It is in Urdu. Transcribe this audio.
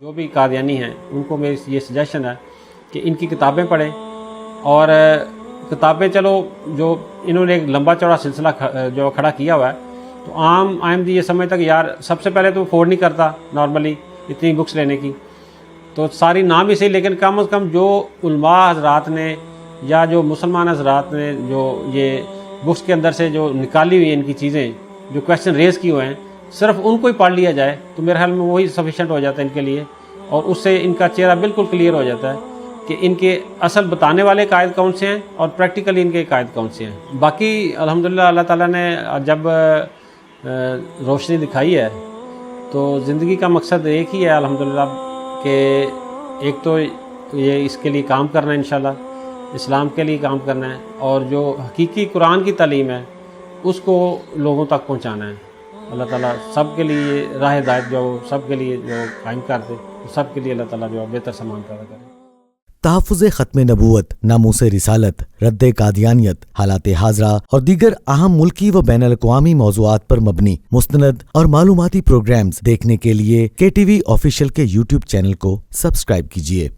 جو بھی قادیانی ہیں ان کو میری یہ سجیشن ہے کہ ان کی کتابیں پڑھیں، اور کتابیں چلو جو انہوں نے ایک لمبا چوڑا سلسلہ جو کھڑا کیا ہوا ہے، تو عام آمدی یہ سمجھتا کہ یار سب سے پہلے تو افورڈ نہیں کرتا نارملی اتنی بکس لینے کی، تو ساری نام ہی صحیح، لیکن کم از کم جو علماء حضرات نے یا جو مسلمان حضرات نے جو یہ بکس کے اندر سے جو نکالی ہوئی ہیں ان کی چیزیں، جو کویشچن ریز کیے ہوئے ہیں، صرف ان کو ہی پڑھ لیا جائے تو میرے خیال میں وہی سفیشینٹ ہو جاتا ہے ان کے لیے، اور اس سے ان کا چہرہ بالکل کلیئر ہو جاتا ہے کہ ان کے اصل بتانے والے قائد کون سے ہیں اور پریکٹیکلی ان کے قائد کون سے ہیں۔ باقی الحمدللہ اللہ تعالیٰ نے جب روشنی دکھائی ہے تو زندگی کا مقصد ایک ہی ہے الحمدللہ، کہ ایک تو یہ اس کے لیے کام کرنا ہے انشاءاللہ، اسلام کے لیے کام کرنا ہے، اور جو حقیقی قرآن کی تعلیم ہے اس کو لوگوں تک پہنچانا ہے۔ اللہ تعالیٰ سب کے لیے راہ ہدایت جو سب کے لیے جو قائم کر دے، سب کے لیے اللہ تعالیٰ جو بہتر سامان پیدا کرے۔ تحفظ ختم نبوت، ناموس رسالت، رد قادیانیت، حالات حاضرہ اور دیگر اہم ملکی و بین الاقوامی موضوعات پر مبنی مستند اور معلوماتی پروگرامز دیکھنے کے لیے KTV آفیشیل کے YouTube چینل کو سبسکرائب کیجیے۔